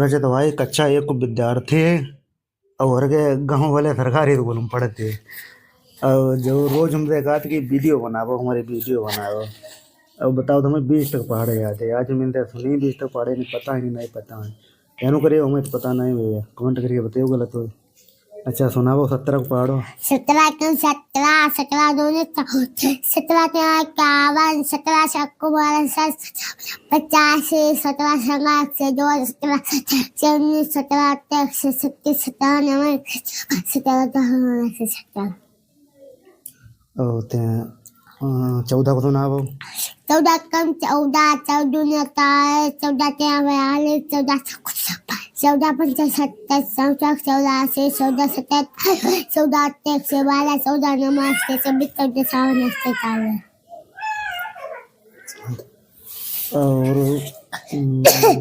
रचे तो भाई कच्चा एक को विद्यार्थी है और के गाँव वाले सरकारी स्कूल में पढ़ते हैं। और जो रोज हम देखा कि वीडियो बनाओ हमारी वीडियो बनाओ। अब बताओ तो हमें 20 तक पहाड़े याद है आज मैंने सुनी 20 तक पहाड़े नहीं पता ही नहीं पता है एनु करिए हमें तो पता नहीं भैया कमेंट करके बताइए गलत हो। अच्छा सुनाओ 17 को पहाड़ो 17 क्यों 17 17 दोनों 17 के 51 17 सबको 85 17 संगा से 2 17 19 17 से 37 97 17 से 17 ते 14 को सुनाओ 14 कम 14 14 14 42 14 पंचा 27 14 84 14 77 14 88 12 14 नमस्ते 26 14 सावन और